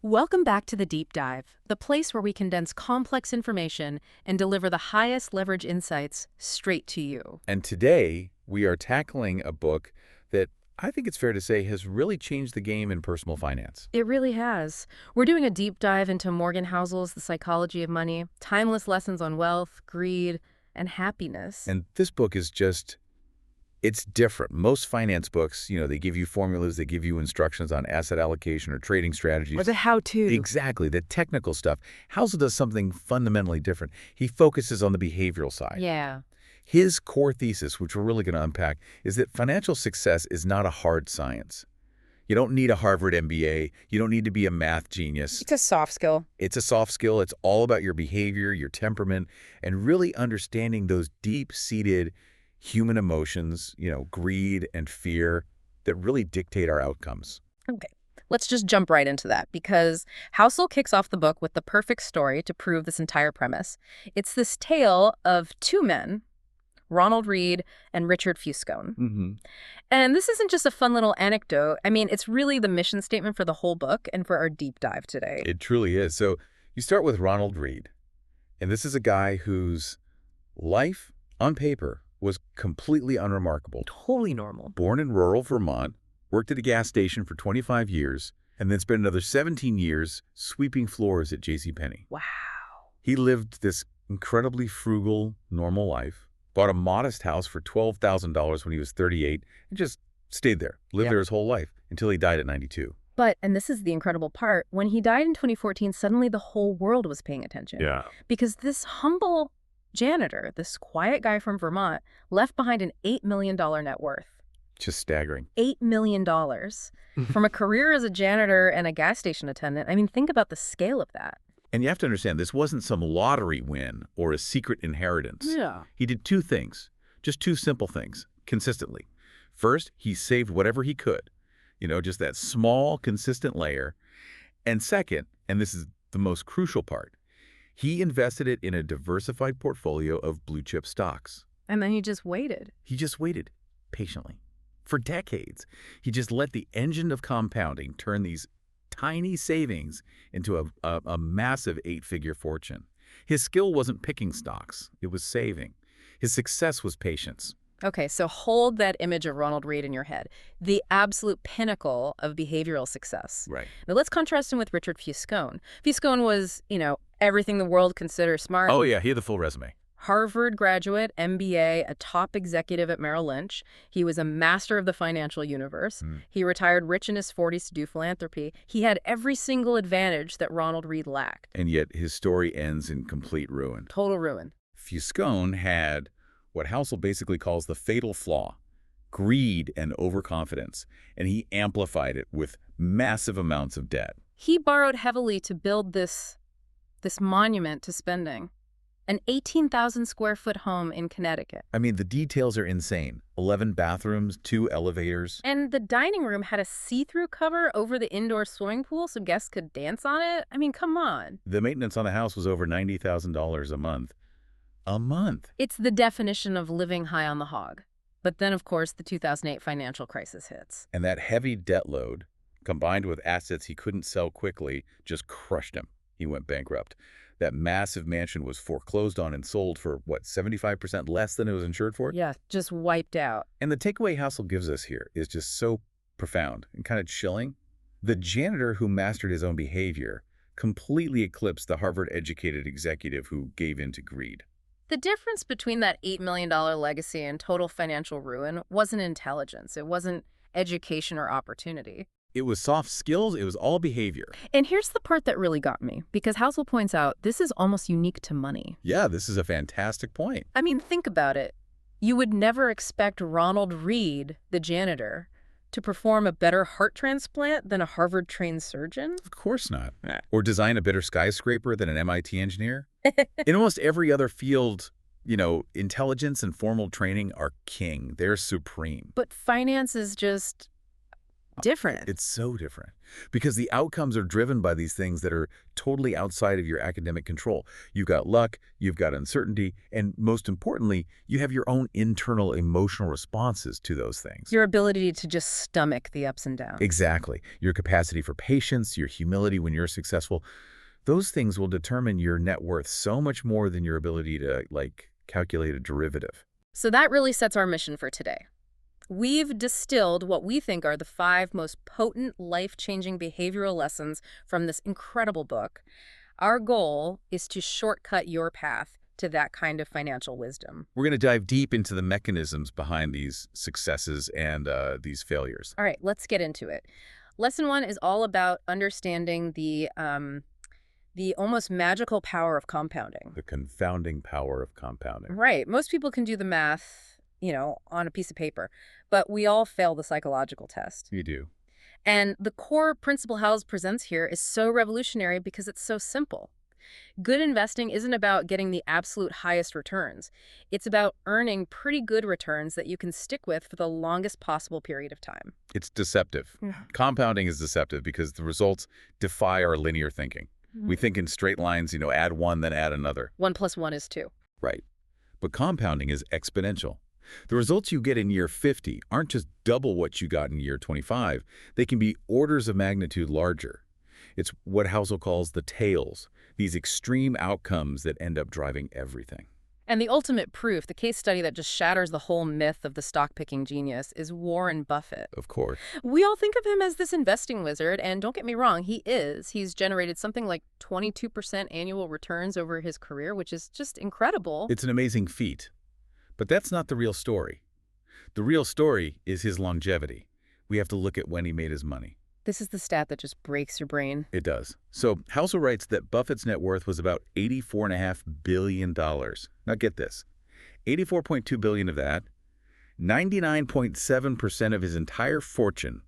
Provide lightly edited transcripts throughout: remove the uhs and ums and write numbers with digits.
Welcome back to the Deep Dive, the place where we condense complex information and deliver the highest leverage insights straight to you. And today, we are tackling a book that I think it's fair to say has really changed the game in personal finance. It really has. We're doing a deep dive into Morgan Housel's The Psychology of Money, timeless lessons on wealth, greed, and happiness. And this book is just, it's different. Most finance books, they give you formulas, they give you instructions on asset allocation or trading strategies. Or the how-to. Exactly, the technical stuff. Housel does something fundamentally different. He focuses on the behavioral side. Yeah. His core thesis, which we're really going to unpack, is that financial success is not a hard science. You don't need a Harvard MBA. You don't need to be a math genius. It's a soft skill. It's a soft skill. It's all about your behavior, your temperament, and really understanding those deep-seated human emotions, greed and fear that really dictate our outcomes. Okay. Let's just jump right into that because Housel kicks off the book with the perfect story to prove this entire premise. It's this tale of two men, Ronald Read and Richard Fuscone. Mm-hmm. And this isn't just a fun little anecdote. I mean, it's really the mission statement for the whole book and for our deep dive today. It truly is. So you start with Ronald Read, and this is a guy whose life, on paper, was completely unremarkable. Totally normal. Born in rural Vermont, worked at a gas station for 25 years, and then spent another 17 years sweeping floors at JCPenney. Wow. He lived this incredibly frugal, normal life, bought a modest house for $12,000 when he was 38, and just stayed there, lived there his whole life, until he died at 92. But, and this is the incredible part, when he died in 2014, suddenly the whole world was paying attention. Yeah. Because this humble janitor, this quiet guy from Vermont, left behind an $8 million net worth. Just staggering. $8 million from a career as a janitor and a gas station attendant. I mean, think about the scale of that. And you have to understand, this wasn't some lottery win or a secret inheritance. Yeah. He did two things, just two simple things, consistently. First, he saved whatever he could, just that small, consistent layer. And second, and this is the most crucial part, he invested it in a diversified portfolio of blue-chip stocks. And then he just waited. He just waited patiently. For decades, he just let the engine of compounding turn these tiny savings into a massive 8-figure fortune. His skill wasn't picking stocks. It was saving. His success was patience. Okay, so hold that image of Ronald Read in your head. The absolute pinnacle of behavioral success. Right. Now let's contrast him with Richard Fuscone. Fuscone was, everything the world considers smart. Oh, yeah, he had the full resume. Harvard graduate, MBA, a top executive at Merrill Lynch. He was a master of the financial universe. He retired rich in his 40s to do philanthropy. He had every single advantage that Ronald Read lacked. And yet his story ends in complete ruin. Total ruin. Fuscone had what Housel basically calls the fatal flaw, greed and overconfidence, and he amplified it with massive amounts of debt. He borrowed heavily to build this monument to spending. An 18,000 square foot home in Connecticut. I mean, the details are insane. 11 bathrooms, 2 elevators. And the dining room had a see-through cover over the indoor swimming pool so guests could dance on it. I mean, come on. The maintenance on the house was over $90,000 a month. A month. It's the definition of living high on the hog. But then, of course, the 2008 financial crisis hits. And that heavy debt load, combined with assets he couldn't sell quickly, just crushed him. He went bankrupt. That massive mansion was foreclosed on and sold for, 75% less than it was insured for? Yeah, just wiped out. And the takeaway Housel gives us here is just so profound and kind of chilling. The janitor who mastered his own behavior completely eclipsed the Harvard-educated executive who gave in to greed. The difference between that $8 million legacy and total financial ruin wasn't intelligence. It wasn't education or opportunity. It was soft skills. It was all behavior. And here's the part that really got me, because Housel points out this is almost unique to money. Yeah, this is a fantastic point. I mean, think about it. You would never expect Ronald Read, the janitor, to perform a better heart transplant than a Harvard-trained surgeon? Of course not. Or design a better skyscraper than an MIT engineer. In almost every other field, intelligence and formal training are king. They're supreme. But finance is just different. It's so different because the outcomes are driven by these things that are totally outside of your academic control. You've got luck, you've got uncertainty, and most importantly, you have your own internal emotional responses to those things. Your ability to just stomach the ups and downs. Exactly. Your capacity for patience, your humility when you're successful, those things will determine your net worth so much more than your ability to, like, calculate a derivative. So that really sets our mission for today. We've distilled what we think are the 5 most potent, life-changing behavioral lessons from this incredible book. Our goal is to shortcut your path to that kind of financial wisdom. We're going to dive deep into the mechanisms behind these successes and these failures. All right, let's get into it. Lesson 1 is all about understanding the almost magical power of compounding. The confounding power of compounding. Right. Most people can do the math, on a piece of paper, but we all fail the psychological test. You do. And the core principle House presents here is so revolutionary because it's so simple. Good investing isn't about getting the absolute highest returns. It's about earning pretty good returns that you can stick with for the longest possible period of time. It's deceptive. Yeah. Compounding is deceptive because the results defy our linear thinking. We think in straight lines, add one, then add another. 1 + 1 is 2. Right. But compounding is exponential. The results you get in year 50 aren't just double what you got in year 25. They can be orders of magnitude larger. It's what Housel calls the tails, these extreme outcomes that end up driving everything. And the ultimate proof, the case study that just shatters the whole myth of the stock-picking genius, is Warren Buffett. Of course. We all think of him as this investing wizard, and don't get me wrong, he is. He's generated something like 22% annual returns over his career, which is just incredible. It's an amazing feat. But that's not the real story. The real story is his longevity. We have to look at when he made his money. This is the stat that just breaks your brain. It does. So Housel writes that Buffett's net worth was about $84.5 billion. Now get this, $84.2 billion of that, 99.7% of his entire fortune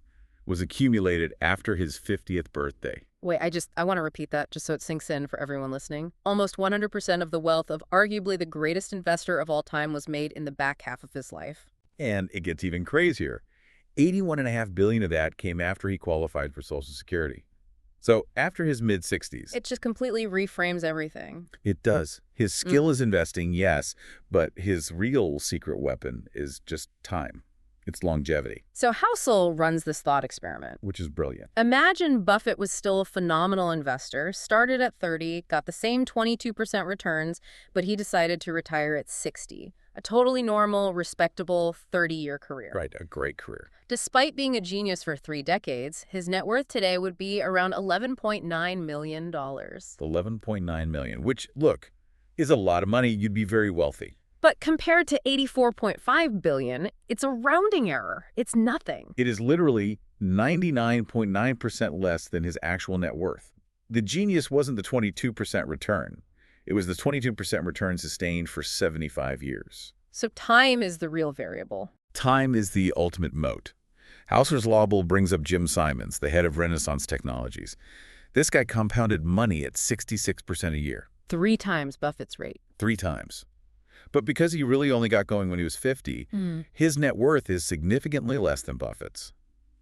was accumulated after his 50th birthday. Wait, I want to repeat that just so it sinks in for everyone listening. Almost 100% of the wealth of arguably the greatest investor of all time was made in the back half of his life. And it gets even crazier. $81.5 billion of that came after he qualified for Social Security. So after his mid-60s. It just completely reframes everything. It does. His skill is investing, yes, but his real secret weapon is just time. It's longevity. So Housel runs this thought experiment. Which is brilliant. Imagine Buffett was still a phenomenal investor, started at 30, got the same 22% returns, but he decided to retire at 60. A totally normal, respectable 30-year career. Right, a great career. Despite being a genius for 3 decades, his net worth today would be around $11.9 million. $11.9 million, which, look, is a lot of money. You'd be very wealthy. But compared to $84.5 billion, it's a rounding error. It's nothing. It is literally 99.9% less than his actual net worth. The genius wasn't the 22% return. It was the 22% return sustained for 75 years. So time is the real variable. Time is the ultimate moat. Hauser's Law brings up Jim Simons, the head of Renaissance Technologies. This guy compounded money at 66% a year. 3 times Buffett's rate. 3 times. But because he really only got going when he was 50, his net worth is significantly less than Buffett's.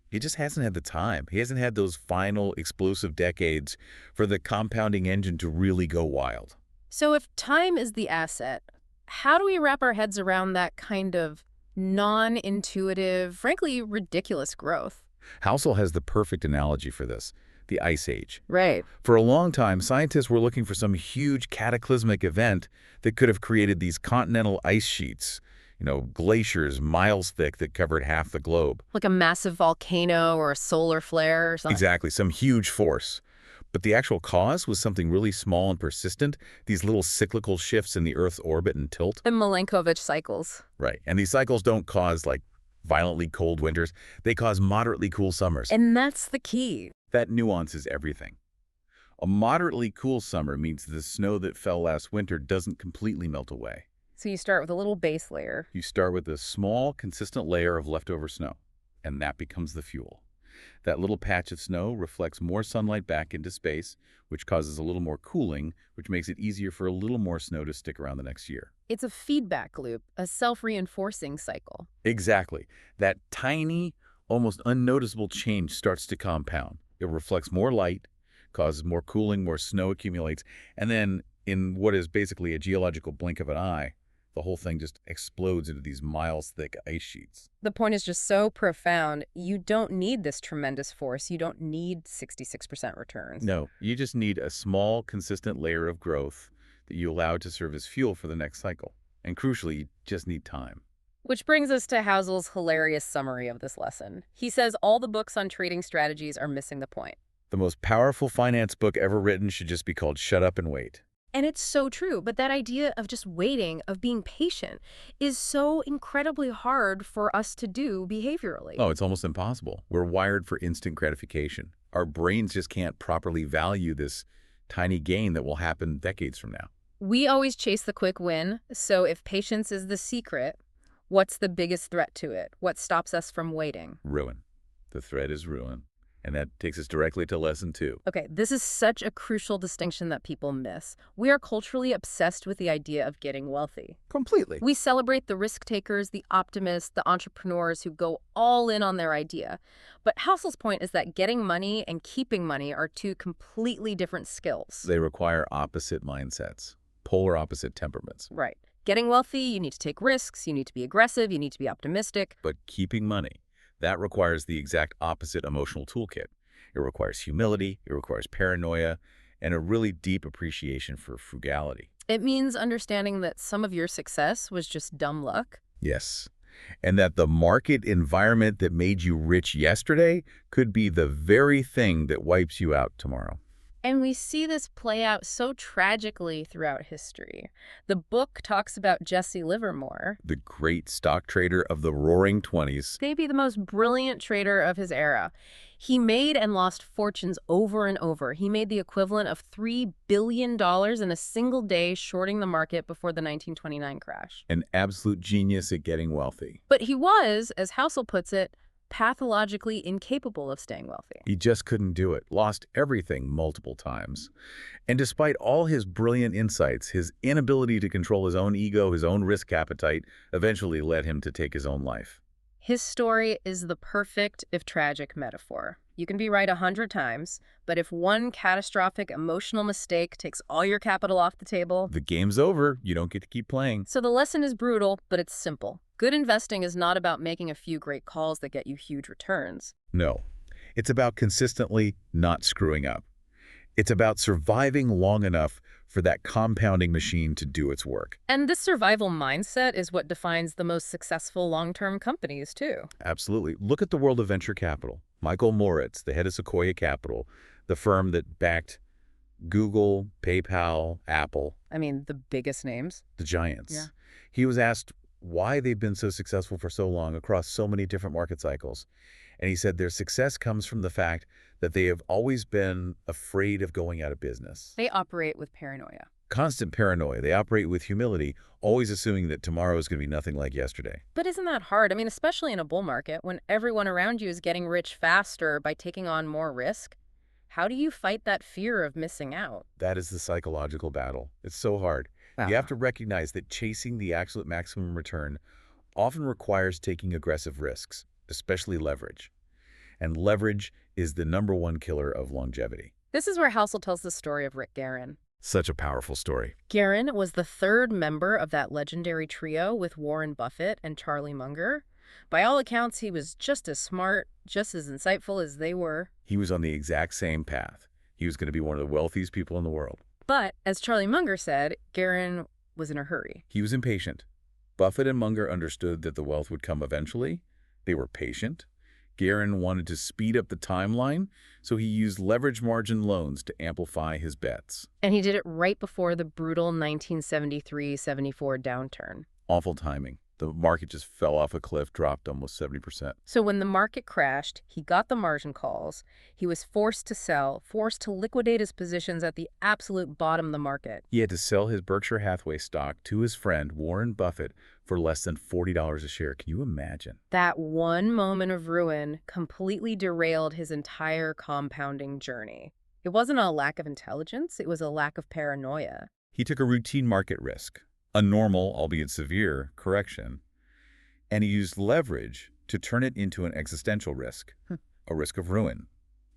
He just hasn't had the time. He hasn't had those final explosive decades for the compounding engine to really go wild. So if time is the asset, how do we wrap our heads around that kind of non-intuitive, frankly, ridiculous growth? Housel has the perfect analogy for this. The Ice Age. Right. For a long time, scientists were looking for some huge cataclysmic event that could have created these continental ice sheets, glaciers miles thick that covered half the globe. Like a massive volcano or a solar flare or something. Exactly, some huge force. But the actual cause was something really small and persistent, these little cyclical shifts in the Earth's orbit and tilt. The Milankovitch cycles. Right, and these cycles don't cause, violently cold winters. They cause moderately cool summers. And that's the key. That nuance is everything. A moderately cool summer means the snow that fell last winter doesn't completely melt away. So you start with a little base layer. You start with a small, consistent layer of leftover snow, and that becomes the fuel. That little patch of snow reflects more sunlight back into space, which causes a little more cooling, which makes it easier for a little more snow to stick around the next year. It's a feedback loop, a self-reinforcing cycle. Exactly. That tiny, almost unnoticeable change starts to compound. It reflects more light, causes more cooling, more snow accumulates, and then in what is basically a geological blink of an eye, the whole thing just explodes into these miles-thick ice sheets. The point is just so profound. You don't need this tremendous force. You don't need 66% returns. No, you just need a small, consistent layer of growth that you allow to serve as fuel for the next cycle. And crucially, you just need time. Which brings us to Housel's hilarious summary of this lesson. He says all the books on trading strategies are missing the point. The most powerful finance book ever written should just be called Shut Up and Wait. And it's so true, but that idea of just waiting, of being patient, is so incredibly hard for us to do behaviorally. Oh, it's almost impossible. We're wired for instant gratification. Our brains just can't properly value this tiny gain that will happen decades from now. We always chase the quick win, so if patience is the secret, what's the biggest threat to it? What stops us from waiting? Ruin. The threat is ruin. And that takes us directly to lesson 2. Okay, this is such a crucial distinction that people miss. We are culturally obsessed with the idea of getting wealthy. Completely. We celebrate the risk takers, the optimists, the entrepreneurs who go all in on their idea. But Housel's point is that getting money and keeping money are two completely different skills. They require opposite mindsets, polar opposite temperaments. Right. Getting wealthy, you need to take risks, you need to be aggressive, you need to be optimistic. But keeping money, that requires the exact opposite emotional toolkit. It requires humility, it requires paranoia, and a really deep appreciation for frugality. It means understanding that some of your success was just dumb luck. Yes. And that the market environment that made you rich yesterday could be the very thing that wipes you out tomorrow. And we see this play out so tragically throughout history. The book talks about Jesse Livermore, The great stock trader of the Roaring '20s. maybe the most brilliant trader of his era. He made and lost fortunes over and over. He made the equivalent of $3 billion in a single day shorting the market before the 1929 crash. An absolute genius at getting wealthy. But he was, as Housel puts it, pathologically incapable of staying wealthy. He just couldn't do it, lost everything multiple times. And despite all his brilliant insights, his inability to control his own ego, his own risk appetite, eventually led him to take his own life. His story is the perfect, if tragic, metaphor. You can be right 100 times, but if one catastrophic emotional mistake takes all your capital off the table... The game's over. You don't get to keep playing. So the lesson is brutal, but it's simple. Good investing is not about making a few great calls that get you huge returns. No. It's about consistently not screwing up. It's about surviving long enough for that compounding machine to do its work. And this survival mindset is what defines the most successful long-term companies, too. Absolutely. Look at the world of venture capital. Michael Moritz, the head of Sequoia Capital, the firm that backed Google, PayPal, Apple. I mean, the biggest names. The giants. Yeah. He was asked why they've been so successful for so long across so many different market cycles. And he said their success comes from the fact that they have always been afraid of going out of business. They operate with paranoia. Constant paranoia. They operate with humility, always assuming that tomorrow is going to be nothing like yesterday. But isn't that hard? I mean, especially in a bull market, when everyone around you is getting rich faster by taking on more risk. How do you fight that fear of missing out? That is the psychological battle. It's so hard. You have to recognize that chasing the absolute maximum return often requires taking aggressive risks, especially leverage. And leverage is the #1 killer of longevity. This is where Housel tells the story of Rick Guerin. Such a powerful story. Guerin was the third member of that legendary trio with Warren Buffett and Charlie Munger. By all accounts, he was just as smart, just as insightful as they were. He was on the exact same path. He was going to be one of the wealthiest people in the world. But, as Charlie Munger said, Guerin was in a hurry. He was impatient. Buffett and Munger understood that the wealth would come eventually. They were patient. Guerin wanted to speed up the timeline, so he used leverage margin loans to amplify his bets. And he did it right before the brutal 1973-74 downturn. Awful timing. The market just fell off a cliff, dropped almost 70%. So when the market crashed, he got the margin calls. He was forced to sell, forced to liquidate his positions at the absolute bottom of the market. He had to sell his Berkshire Hathaway stock to his friend Warren Buffett for less than $40 a share. Can you imagine? That one moment of ruin completely derailed his entire compounding journey. It wasn't a lack of intelligence, it was a lack of paranoia. He took a routine market risk, a normal, albeit severe, correction, and he used leverage to turn it into an existential risk, a risk of ruin.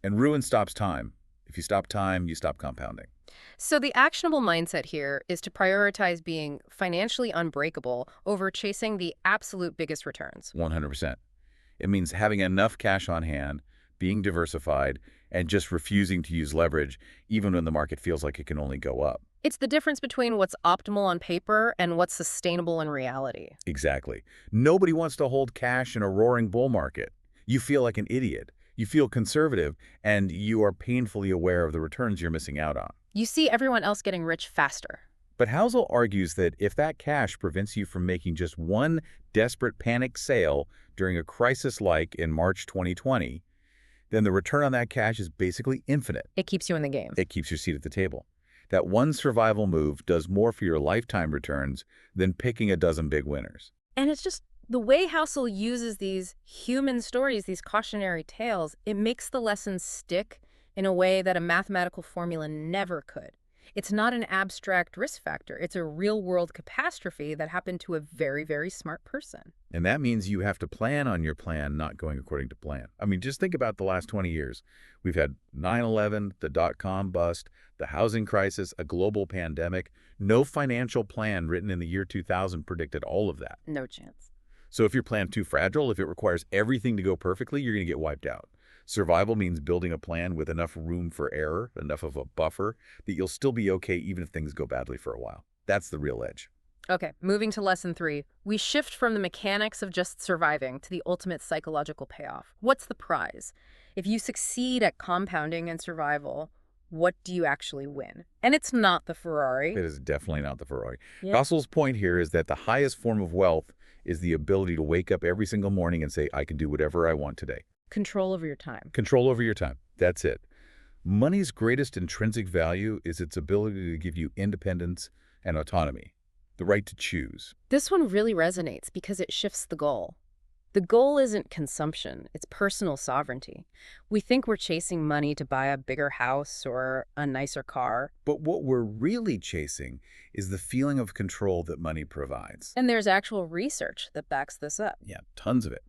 And ruin stops time. If you stop time, you stop compounding. So the actionable mindset here is to prioritize being financially unbreakable over chasing the absolute biggest returns. 100%. It means having enough cash on hand, being diversified, and just refusing to use leverage even when the market feels like it can only go up. It's the difference between what's optimal on paper and what's sustainable in reality. Exactly. Nobody wants to hold cash in a roaring bull market. You feel like an idiot. You feel conservative, and you are painfully aware of the returns you're missing out on. You see everyone else getting rich faster. But Housel argues that if that cash prevents you from making just one desperate panic sale during a crisis like in March 2020, then the return on that cash is basically infinite. It keeps you in the game. It keeps your seat at the table. That one survival move does more for your lifetime returns than picking a dozen big winners. And it's just the way Housel uses these human stories, these cautionary tales, it makes the lessons stick in a way that a mathematical formula never could. It's not an abstract risk factor. It's a real-world catastrophe that happened to a very, very smart person. And that means you have to plan on your plan not going according to plan. I mean, just think about the last 20 years. We've had 9/11, the dot-com bust, the housing crisis, a global pandemic. No financial plan written in the year 2000 predicted all of that. No chance. So if your plan's too fragile, if it requires everything to go perfectly, you're going to get wiped out. Survival means building a plan with enough room for error, enough of a buffer, that you'll still be okay even if things go badly for a while. That's the real edge. Okay, moving to lesson 3. We shift from the mechanics of just surviving to the ultimate psychological payoff. What's the prize? If you succeed at compounding and survival, what do you actually win? And it's not the Ferrari. It is definitely not the Ferrari. Yeah. Hussel's point here is that the highest form of wealth is the ability to wake up every single morning and say, I can do whatever I want today. Control over your time. Control over your time. That's it. Money's greatest intrinsic value is its ability to give you independence and autonomy, the right to choose. This one really resonates because it shifts the goal. The goal isn't consumption, it's personal sovereignty. We think we're chasing money to buy a bigger house or a nicer car. But what we're really chasing is the feeling of control that money provides. And there's actual research that backs this up. Yeah, tons of it.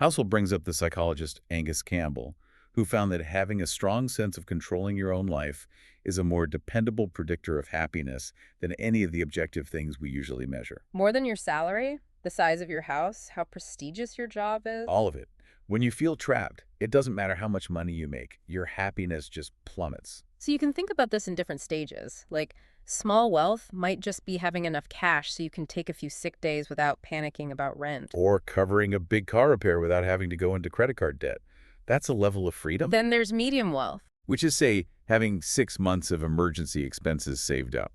Housel brings up the psychologist Angus Campbell, who found that having a strong sense of controlling your own life is a more dependable predictor of happiness than any of the objective things we usually measure. More than your salary, the size of your house, how prestigious your job is. All of it. When you feel trapped, it doesn't matter how much money you make. Your happiness just plummets. So you can think about this in different stages. Like, small wealth might just be having enough cash so you can take a few sick days without panicking about rent. Or covering a big car repair without having to go into credit card debt. That's a level of freedom. Then there's medium wealth. Which is, say, having 6 months of emergency expenses saved up.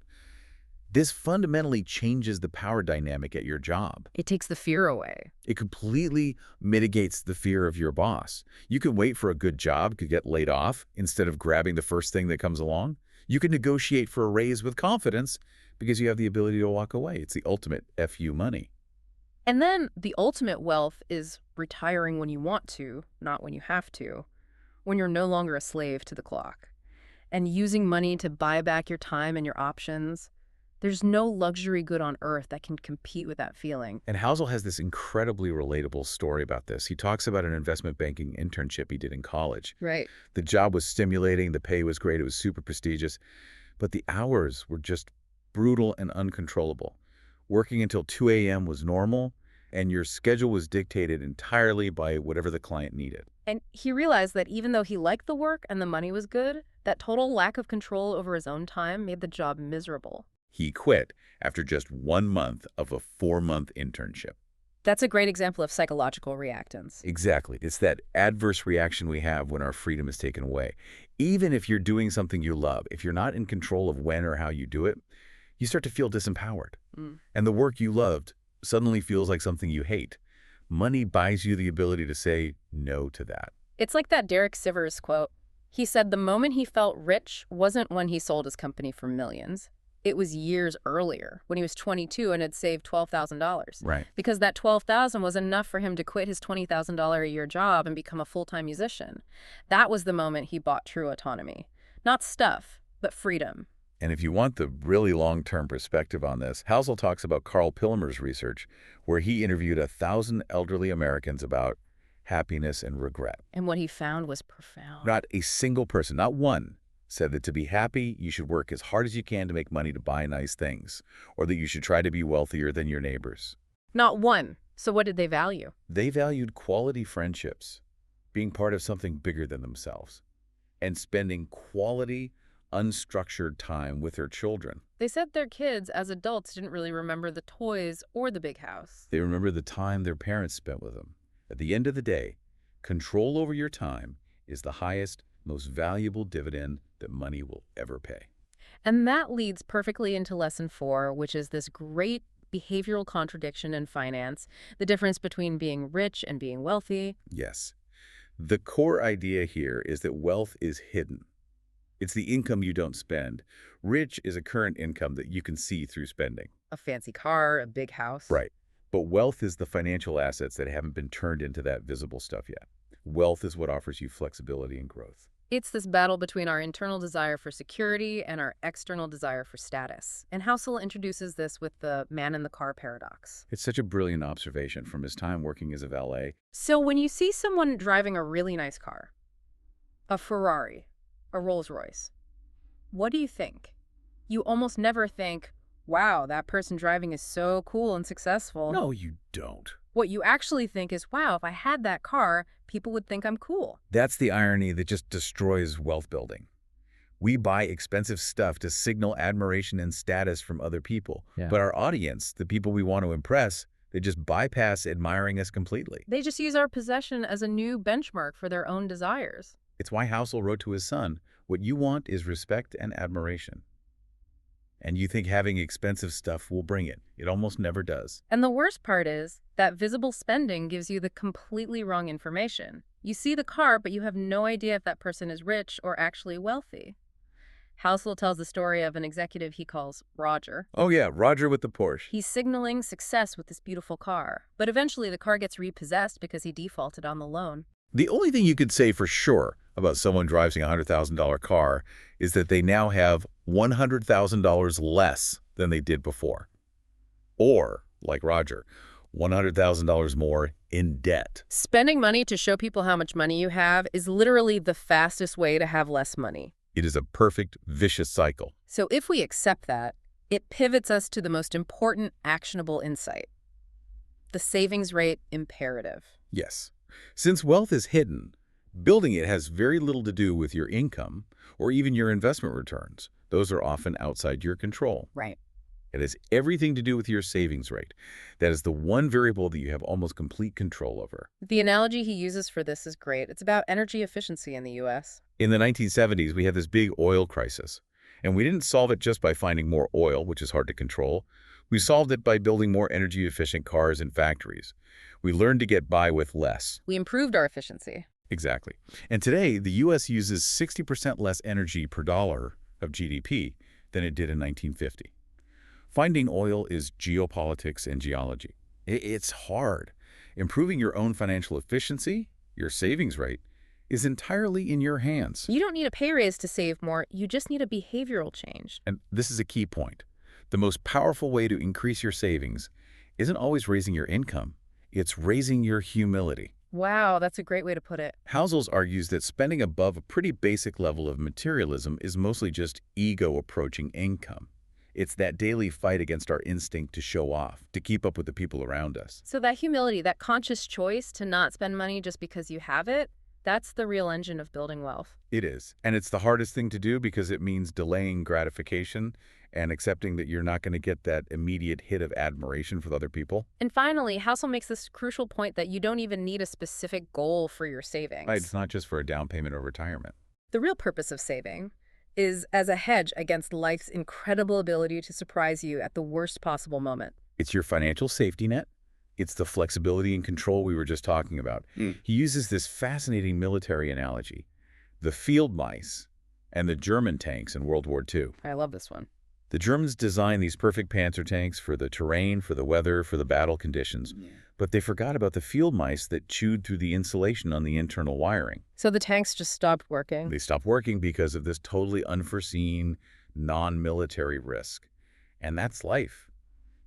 This fundamentally changes the power dynamic at your job. It takes the fear away. It completely mitigates the fear of your boss. You can wait for a good job to get laid off instead of grabbing the first thing that comes along. You can negotiate for a raise with confidence because you have the ability to walk away. It's the ultimate FU money. And then the ultimate wealth is retiring when you want to, not when you have to, when you're no longer a slave to the clock. And using money to buy back your time and your options. There's no luxury good on earth that can compete with that feeling. And Housel has this incredibly relatable story about this. He talks about an investment banking internship he did in college. Right. The job was stimulating, the pay was great, it was super prestigious, but the hours were just brutal and uncontrollable. Working until 2 a.m. was normal, and your schedule was dictated entirely by whatever the client needed. And he realized that even though he liked the work and the money was good, that total lack of control over his own time made the job miserable. He quit after just 1 month of a 4-month internship. That's a great example of psychological reactance. Exactly. It's that adverse reaction we have when our freedom is taken away. Even if you're doing something you love, if you're not in control of when or how you do it, you start to feel disempowered. And the work you loved suddenly feels like something you hate. Money buys you the ability to say no to that. It's like that Derek Sivers quote. He said the moment he felt rich wasn't when he sold his company for millions. It was years earlier, when he was 22 and had saved $12,000. Right. Because that $12,000 was enough for him to quit his $20,000 a year job and become a full-time musician. That was the moment he bought true autonomy. Not stuff, but freedom. And if you want the really long-term perspective on this, Housel talks about Carl Pilmer's research, where he interviewed 1,000 elderly Americans about happiness and regret. And what he found was profound. Not a single person, not one, said that to be happy, you should work as hard as you can to make money to buy nice things, or that you should try to be wealthier than your neighbors. Not one. So what did they value? They valued quality friendships, being part of something bigger than themselves, and spending quality, unstructured time with their children. They said their kids, as adults, didn't really remember the toys or the big house. They remember the time their parents spent with them. At the end of the day, control over your time is the highest, most valuable dividend that money will ever pay. And that leads perfectly into lesson 4, which is this great behavioral contradiction in finance, the difference between being rich and being wealthy. Yes. The core idea here is that wealth is hidden. It's the income you don't spend. Rich is a current income that you can see through spending. A fancy car, a big house. Right. But wealth is the financial assets that haven't been turned into that visible stuff yet. Wealth is what offers you flexibility and growth. It's this battle between our internal desire for security and our external desire for status. And Housel introduces this with the man-in-the-car paradox. It's such a brilliant observation from his time working as a valet. So when you see someone driving a really nice car, a Ferrari, a Rolls-Royce, what do you think? You almost never think, wow, that person driving is so cool and successful. No, you don't. What you actually think is, wow, if I had that car, people would think I'm cool. That's the irony that just destroys wealth building. We buy expensive stuff to signal admiration and status from other people. Yeah. But our audience, the people we want to impress, they just bypass admiring us completely. They just use our possession as a new benchmark for their own desires. It's why Housel wrote to his son, what you want is respect and admiration. And you think having expensive stuff will bring it. It almost never does. And the worst part is that visible spending gives you the completely wrong information. You see the car, but you have no idea if that person is rich or actually wealthy. Housel tells the story of an executive he calls Roger. Oh yeah, Roger with the Porsche. He's signaling success with this beautiful car, but eventually the car gets repossessed because he defaulted on the loan. The only thing you could say for sure about someone driving a $100,000 car is that they now have $100,000 less than they did before. Or, like Roger, $100,000 more in debt. Spending money to show people how much money you have is literally the fastest way to have less money. It is a perfect, vicious cycle. So if we accept that, it pivots us to the most important actionable insight: the savings rate imperative. Yes. Since wealth is hidden, building it has very little to do with your income or even your investment returns. Those are often outside your control. Right. It has everything to do with your savings rate. That is the one variable that you have almost complete control over. The analogy he uses for this is great. It's about energy efficiency in the U.S. In the 1970s, we had this big oil crisis. And we didn't solve it just by finding more oil, which is hard to control. We solved it by building more energy-efficient cars and factories. We learned to get by with less. We improved our efficiency. Exactly. And today, the U.S. uses 60% less energy per dollar of GDP than it did in 1950. Finding oil is geopolitics and geology. It's hard. Improving your own financial efficiency, your savings rate, is entirely in your hands. You don't need a pay raise to save more. You just need a behavioral change. And this is a key point. The most powerful way to increase your savings isn't always raising your income. It's raising your humility. Wow, that's a great way to put it. Housel argues that spending above a pretty basic level of materialism is mostly just ego approaching income. It's that daily fight against our instinct to show off, to keep up with the people around us. So that humility, that conscious choice to not spend money just because you have it, that's the real engine of building wealth. It is. And it's the hardest thing to do because it means delaying gratification and accepting that you're not going to get that immediate hit of admiration from other people. And finally, Housel makes this crucial point that you don't even need a specific goal for your savings. Right, it's not just for a down payment or retirement. The real purpose of saving is as a hedge against life's incredible ability to surprise you at the worst possible moment. It's your financial safety net. It's the flexibility and control we were just talking about. He uses this fascinating military analogy, the field mice and the German tanks in World War II. I love this one. The Germans designed these perfect Panzer tanks for the terrain, for the weather, for the battle conditions. But they forgot about the field mice that chewed through the insulation on the internal wiring. So the tanks just stopped working? They stopped working because of this totally unforeseen, non-military risk. And that's life.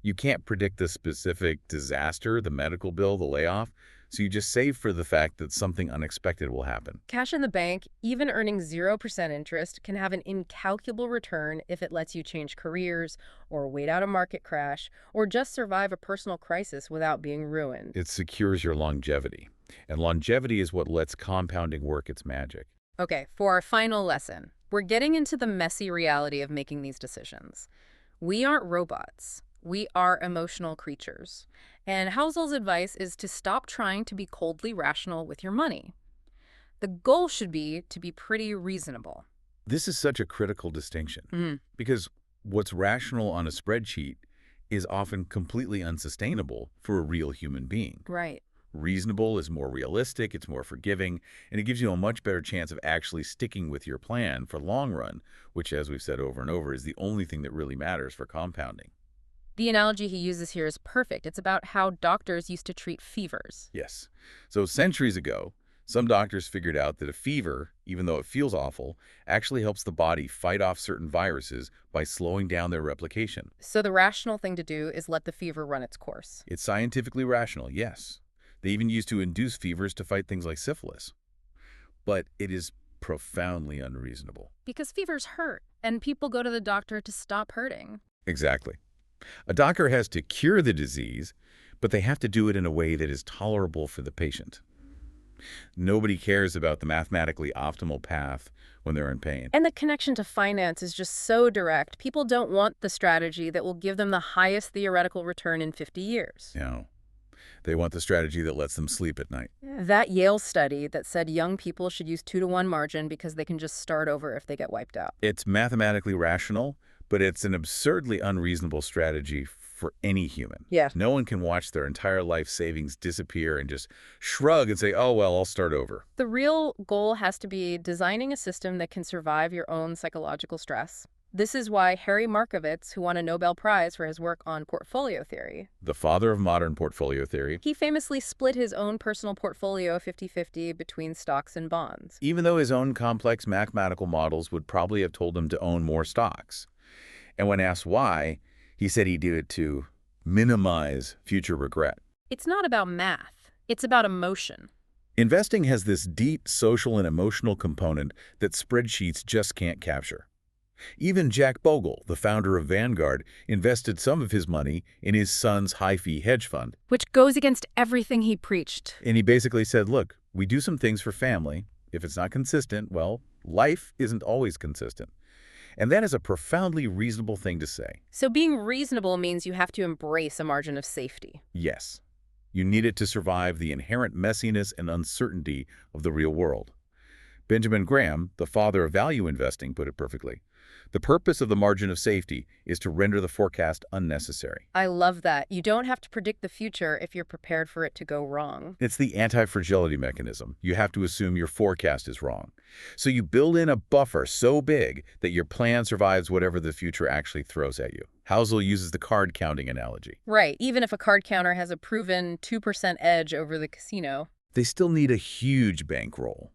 You can't predict the specific disaster, the medical bill, the layoff, so you just save for the fact that something unexpected will happen. Cash in the bank, even earning 0% interest, can have an incalculable return if it lets you change careers, or wait out a market crash, or just survive a personal crisis without being ruined. It secures your longevity, and longevity is what lets compounding work its magic. Okay, for our final lesson, we're getting into the messy reality of making these decisions. We aren't robots. We are emotional creatures. And Housel's advice is to stop trying to be coldly rational with your money. The goal should be to be pretty reasonable. This is such a critical distinction, Mm, because what's rational on a spreadsheet is often completely unsustainable for a real human being. right. Reasonable is more realistic, it's more forgiving, and it gives you a much better chance of actually sticking with your plan for long run, which, as we've said over and over, is the only thing that really matters for compounding. The analogy he uses here is perfect. It's about how doctors used to treat fevers. Yes. So centuries ago, some doctors figured out that a fever, even though it feels awful, actually helps the body fight off certain viruses by slowing down their replication. So the rational thing to do is let the fever run its course. It's scientifically rational, yes. They even used to induce fevers to fight things like syphilis. But it is profoundly unreasonable. Because fevers hurt, and people go to the doctor to stop hurting. Exactly. A doctor has to cure the disease, but they have to do it in a way that is tolerable for the patient. Nobody cares about the mathematically optimal path when they're in pain. And the connection to finance is just so direct. People don't want the strategy that will give them the highest theoretical return in 50 years. No. They want the strategy that lets them sleep at night. That Yale study that said young people should use 2-to-1 margin because they can just start over if they get wiped out. It's mathematically rational, but it's an absurdly unreasonable strategy for any human. Yeah. No one can watch their entire life savings disappear and just shrug and say, oh, well, I'll start over. The real goal has to be designing a system that can survive your own psychological stress. This is why Harry Markowitz, who won a Nobel Prize for his work on portfolio theory, The father of modern portfolio theory, he famously split his own personal portfolio 50-50 between stocks and bonds. even though his own complex mathematical models would probably have told him to own more stocks. And when asked why, he said he did it to minimize future regret. It's not about math. It's about emotion. Investing has this deep social and emotional component that spreadsheets just can't capture. Even Jack Bogle, the founder of Vanguard, invested some of his money in his son's high-fee hedge fund. Which goes against everything he preached. And he basically said, look, we do some things for family. If it's not consistent, well, life isn't always consistent. And that is a profoundly reasonable thing to say. So being reasonable means you have to embrace a margin of safety. Yes, you need it to survive the inherent messiness and uncertainty of the real world. Benjamin Graham, the father of value investing, put it perfectly. The purpose of the margin of safety is to render the forecast unnecessary. I love that. You don't have to predict the future if you're prepared for it to go wrong. It's the anti-fragility mechanism. You have to assume your forecast is wrong. So you build in a buffer so big that your plan survives whatever the future actually throws at you. Housel uses the card counting analogy. Right, even if a card counter has a proven 2% edge over the casino. They still need a huge bankroll.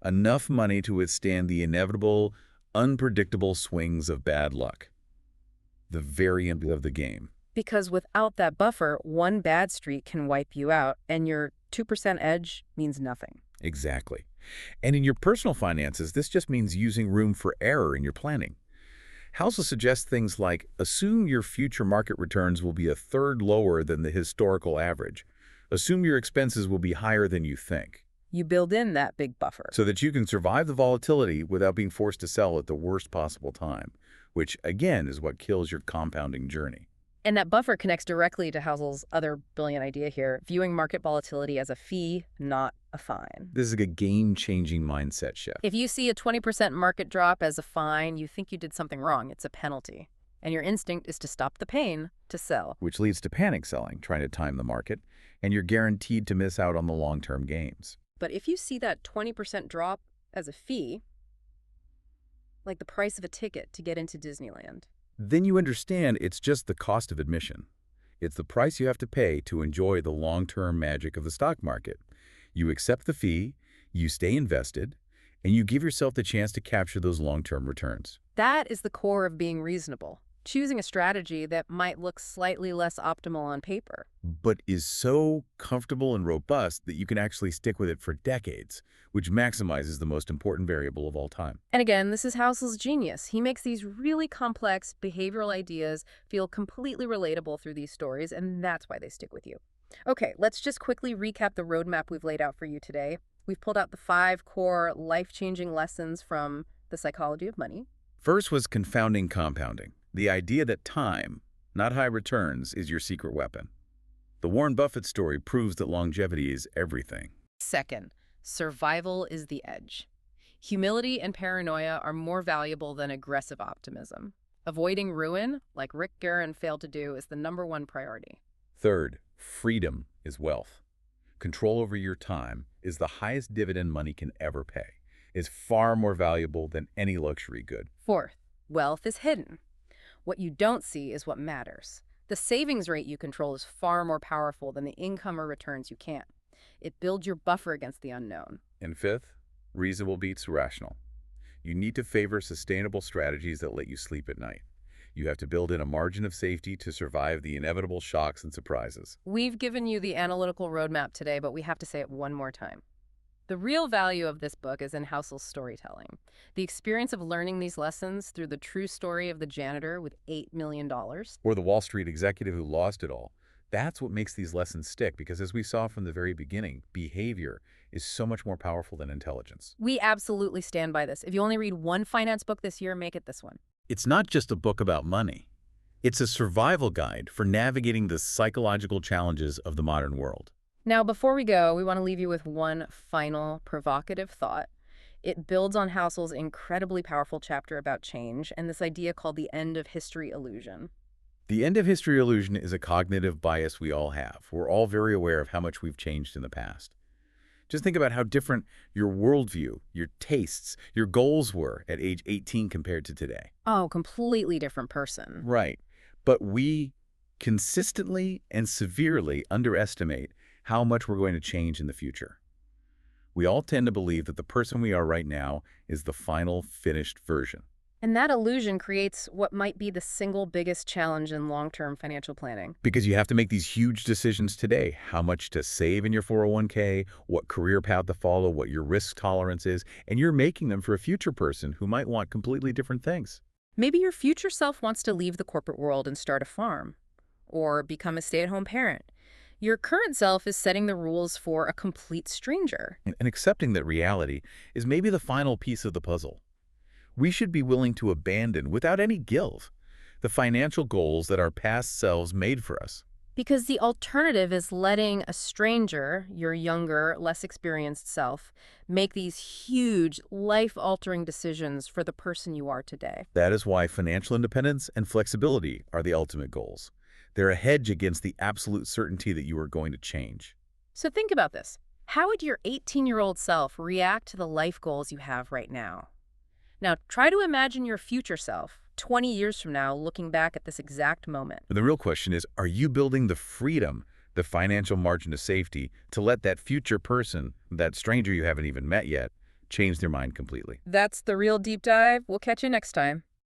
Enough money to withstand the inevitable, unpredictable swings of bad luck. The variant of the game. Because without that buffer, one bad streak can wipe you out, and your 2% edge means nothing. Exactly. And in your personal finances, this just means using room for error in your planning. Housel suggests things like, assume your future market returns will be a third lower than the historical average. Assume your expenses will be higher than you think. You build in that big buffer. So that you can survive the volatility without being forced to sell at the worst possible time, which, again, is what kills your compounding journey. And that buffer connects directly to Housel's other brilliant idea here, viewing market volatility as a fee, not a fine. This is a game-changing mindset shift. If you see a 20% market drop as a fine, you think you did something wrong. It's a penalty. And your instinct is to stop the pain, to sell. Which leads to panic selling, trying to time the market, and you're guaranteed to miss out on the long-term gains. But if you see that 20% drop as a fee, like the price of a ticket to get into Disneyland, then you understand it's just the cost of admission. It's the price you have to pay to enjoy the long-term magic of the stock market. You accept the fee, you stay invested, and you give yourself the chance to capture those long-term returns. That is the core of being reasonable, choosing a strategy that might look slightly less optimal on paper. But is so comfortable and robust that you can actually stick with it for decades, which maximizes the most important variable of all time. And again, this is Housel's genius. He makes these really complex behavioral ideas feel completely relatable through these stories, and that's why they stick with you. Okay, let's just quickly recap the roadmap we've laid out for you today. We've pulled out the 5 core life-changing lessons from The Psychology of Money. First was confounding compounding, the idea that time, not high returns, is your secret weapon. The Warren Buffett story proves that longevity is everything. Second, survival is the edge. Humility and paranoia are more valuable than aggressive optimism. Avoiding ruin, like Rick Guerin failed to do, is the #1 priority. Third, freedom is wealth. Control over your time is the highest dividend money can ever pay. It's far more valuable than any luxury good. Fourth, wealth is hidden. What you don't see is what matters. The savings rate you control is far more powerful than the income or returns you can't. It builds your buffer against the unknown. And fifth, reasonable beats rational. You need to favor sustainable strategies that let you sleep at night. You have to build in a margin of safety to survive the inevitable shocks and surprises. We've given you the analytical roadmap today, but we have to say it one more time. The real value of this book is in Housel's storytelling. The experience of learning these lessons through the true story of the janitor with $8 million. Or the Wall Street executive who lost it all. That's what makes these lessons stick, because as we saw from the very beginning, behavior is so much more powerful than intelligence. We absolutely stand by this. If you only read one finance book this year, make it this one. It's not just a book about money. It's a survival guide for navigating the psychological challenges of the modern world. Now, before we go, we want to leave you with one final provocative thought. It builds on Housel's incredibly powerful chapter about change and this idea called the end of history illusion. The end of history illusion is a cognitive bias we all have. We're all very aware of how much we've changed in the past. Just think about how different your worldview, your tastes, your goals were at age 18 compared to today. Oh, completely different person. Right. But we consistently and severely underestimate how much we're going to change in the future. We all tend to believe that the person we are right now is the final, finished version. And that illusion creates what might be the single biggest challenge in long-term financial planning. Because you have to make these huge decisions today. How much to save in your 401k, what career path to follow, what your risk tolerance is, and you're making them for a future person who might want completely different things. Maybe your future self wants to leave the corporate world and start a farm, or become a stay-at-home parent. Your current self is setting the rules for a complete stranger. And accepting that reality is maybe the final piece of the puzzle. We should be willing to abandon, without any guilt, the financial goals that our past selves made for us. Because the alternative is letting a stranger, your younger, less experienced self, make these huge, life-altering decisions for the person you are today. That is why financial independence and flexibility are the ultimate goals. They're a hedge against the absolute certainty that you are going to change. So think about this. How would your 18-year-old self react to the life goals you have right now? Now, try to imagine your future self, 20 years from now, looking back at this exact moment. But the real question is, are you building the freedom, the financial margin of safety, to let that future person, that stranger you haven't even met yet, change their mind completely? That's the real deep dive. We'll catch you next time.